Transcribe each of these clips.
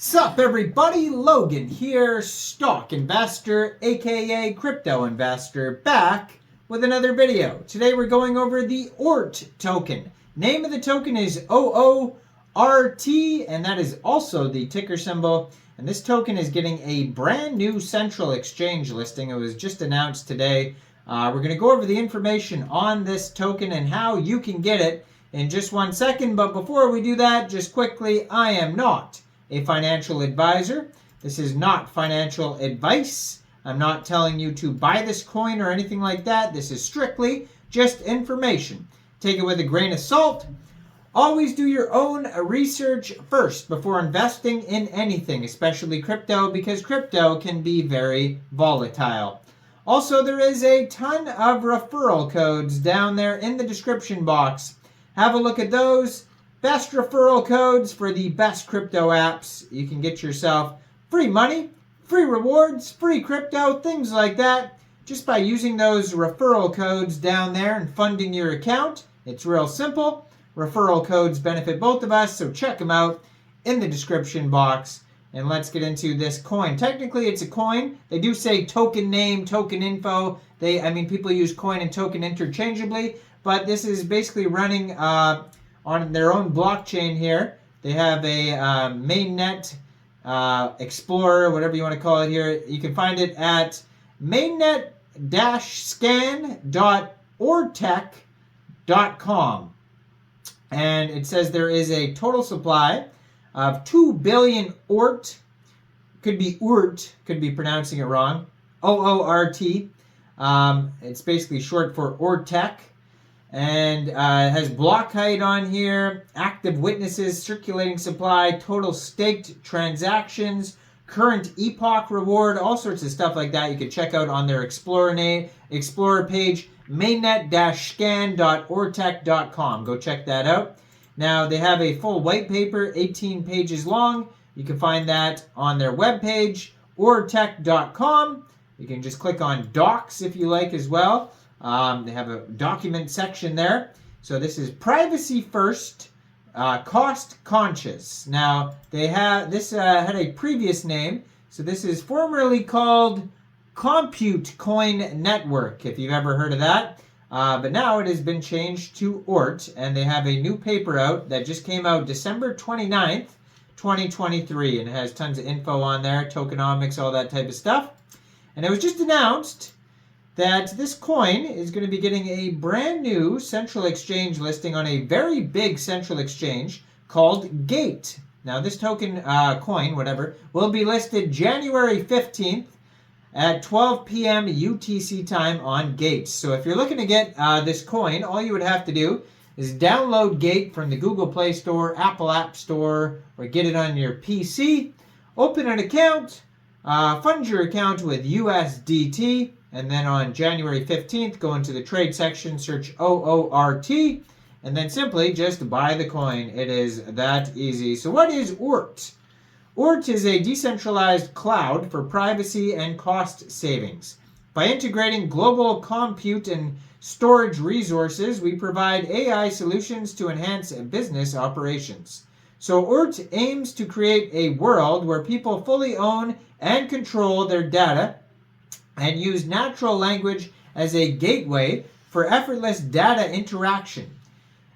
Sup everybody, Logan here, stock investor, aka crypto investor, back with another video. Today we're going over the Oort token. Name of the token is OORT, and that is also the ticker symbol. And this token is getting a brand new central exchange listing. It was just announced today. We're going to go over the information on this token and how you can get it in just 1 second. But before we do that, just quickly, I am not a financial advisor. This is not financial advice. I'm not telling you to buy this coin or anything like that. This is strictly just information. Take it with a grain of salt. Always do your own research first before investing in anything, especially crypto, because crypto can be very volatile. Also, there is a ton of referral codes down there in the description box. Have a look at those. Best referral codes for the best crypto apps. You can get yourself free money, free rewards, free crypto, things like that, just by using those referral codes down there and funding your account. It's real simple. Referral codes benefit both of us, so check them out in the description box. And let's get into this coin. Technically, it's a coin. They do say token name, token info. People use coin and token interchangeably, but this is basically running on their own blockchain here. They have a Mainet Explorer, whatever you want to call it here. You can find it at mainnet-scan.oortech.com. And it says there is a total supply of 2 billion Oort. Could be Oort, could be pronouncing it wrong. OORT. It's basically short for Oortech. And it has block height on here, active witnesses, circulating supply, total staked transactions, current epoch reward, all sorts of stuff like that you can check out on their Explorer page, mainnet-scan.oortech.com. Go check that out. Now, they have a full white paper, 18 pages long. You can find that on their webpage, oortech.com. You can just click on docs if you like as well. They have a document section there. So this is privacy first, cost conscious. Now they have this had a previous name. So this is formerly called Compute Coin Network, if you've ever heard of that. But now it has been changed to Oort, and they have a new paper out that just came out December 29th, 2023, and it has tons of info on there, tokenomics, all that type of stuff. And it was just announced that this coin is going to be getting a brand new central exchange listing on a very big central exchange called Gate. Now this token, coin, whatever, will be listed January 15th at 12 p.m. UTC time on Gate. So if you're looking to get this coin, all you would have to do is download Gate from the Google Play Store, Apple App Store, or get it on your PC, open an account, fund your account with USDT, and then on January 15th, go into the trade section, search OORT, and then simply just buy the coin. It is that easy. So what is Oort? Oort is a decentralized cloud for privacy and cost savings. By integrating global compute and storage resources, we provide AI solutions to enhance business operations. So Oort aims to create a world where people fully own and control their data and use natural language as a gateway for effortless data interaction.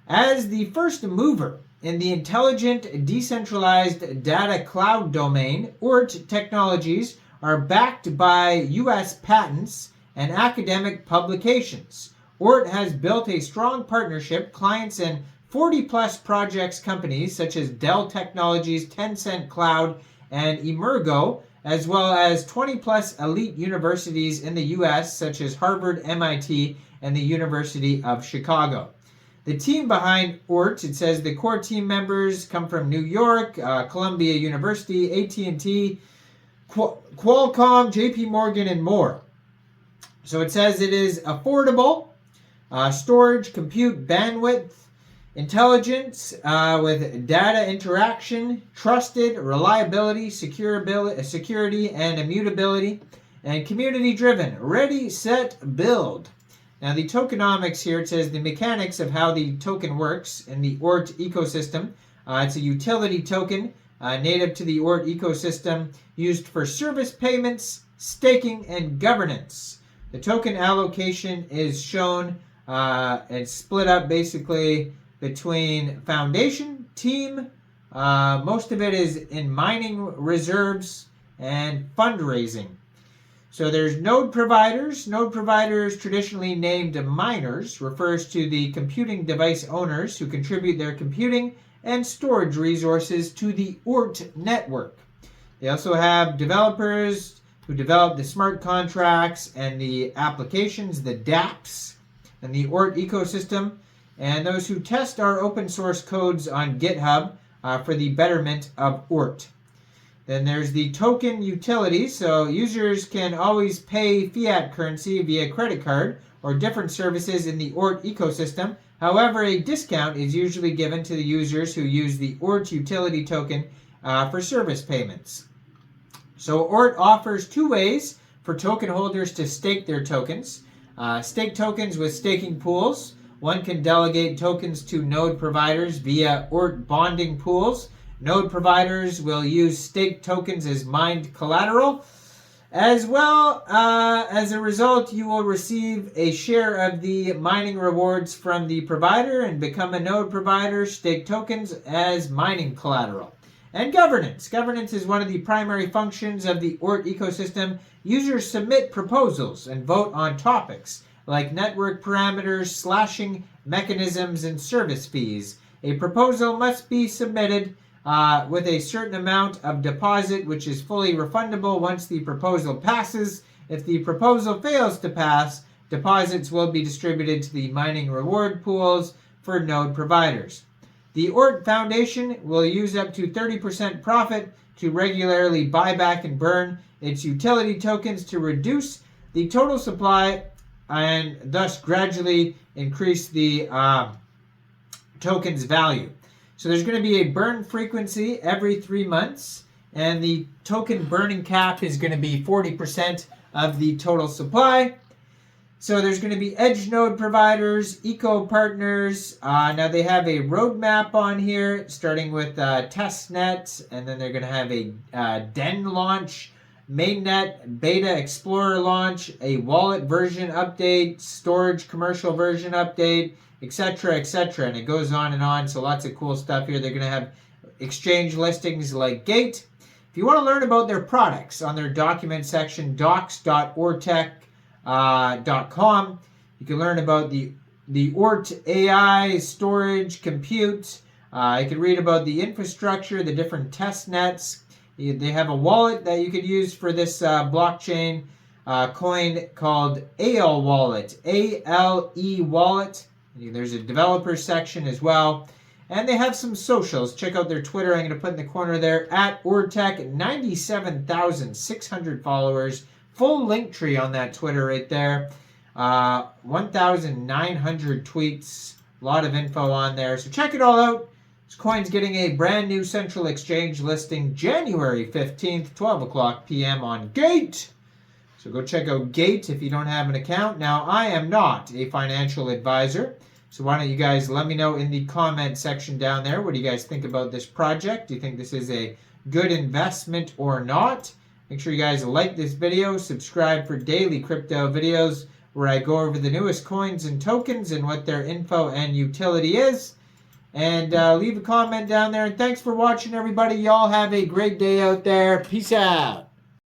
As the first mover in the intelligent, decentralized data cloud domain, Oort technologies are backed by U.S. patents and academic publications. Oort has built a strong partnership, clients and 40-plus projects companies such as Dell Technologies, Tencent Cloud, and Emergo, as well as 20-plus elite universities in the U.S., such as Harvard, MIT, and the University of Chicago. The team behind Oort, it says the core team members come from New York, Columbia University, AT&T, Qualcomm, JP Morgan, and more. So it says it is affordable, storage, compute, bandwidth, intelligence with data interaction, trusted, reliability, security, and immutability, and community-driven. Ready, set, build. Now the tokenomics here, it says the mechanics of how the token works in the Oort ecosystem. It's a utility token. native to the Oort ecosystem, used for service payments, staking, and governance. The token allocation is shown and split up basically between foundation, team, most of it is in mining reserves, and fundraising. So there's node providers. Node providers, traditionally named miners, refers to the computing device owners who contribute their computing and storage resources to the Oort network. They also have developers who develop the smart contracts and the applications, the dApps, and the Oort ecosystem, and those who test our open source codes on GitHub for the betterment of Oort. Then there's the token utility, so users can always pay fiat currency via credit card or different services in the Oort ecosystem. However, a discount is usually given to the users who use the Oort utility token for service payments. So Oort offers two ways for token holders to stake their tokens. Stake tokens with staking pools. One can delegate tokens to node providers via Oort bonding pools. Node providers will use staked tokens as mined collateral. As well, as a result, you will receive a share of the mining rewards from the provider and become a node provider, stake tokens as mining collateral. And governance. Governance is one of the primary functions of the Oort ecosystem. Users submit proposals and vote on topics like network parameters, slashing mechanisms, and service fees. A proposal must be submitted with a certain amount of deposit, which is fully refundable once the proposal passes. If the proposal fails to pass, deposits will be distributed to the mining reward pools for node providers. The Oort Foundation will use up to 30% profit to regularly buy back and burn its utility tokens to reduce the total supply and thus gradually increase the token's value. So there's going to be a burn frequency every 3 months, and the token burning cap is going to be 40% of the total supply. So there's going to be edge node providers, eco partners. Now they have a roadmap on here, starting with testnet, and then they're going to have a Den launch, Mainnet beta explorer launch, a wallet version update, storage commercial version update, etc., etc. And it goes on and on. So lots of cool stuff here. They're going to have exchange listings like Gate. If you want to learn about their products, on their document section, docs.oortech.com, you can learn about the Oort AI, storage, compute. You can read about the infrastructure, the different test nets. They have a wallet that you could use for this blockchain coin called ALE Wallet, ALE Wallet. There's a developer section as well. And they have some socials. Check out their Twitter. I'm going to put in the corner there, at Oortech, 97,600 followers. Full link tree on that Twitter right there. 1,900 tweets. A lot of info on there. So check it all out. This coin's getting a brand new central exchange listing January 15th, 12 o'clock p.m. on Gate. So go check out Gate if you don't have an account. Now, I am not a financial advisor. So why don't you guys let me know in the comment section down there. What do you guys think about this project? Do you think this is a good investment or not? Make sure you guys like this video. Subscribe for daily crypto videos where I go over the newest coins and tokens and what their info and utility is. And leave a comment down there. And thanks for watching, everybody. Y'all have a great day out there. Peace out.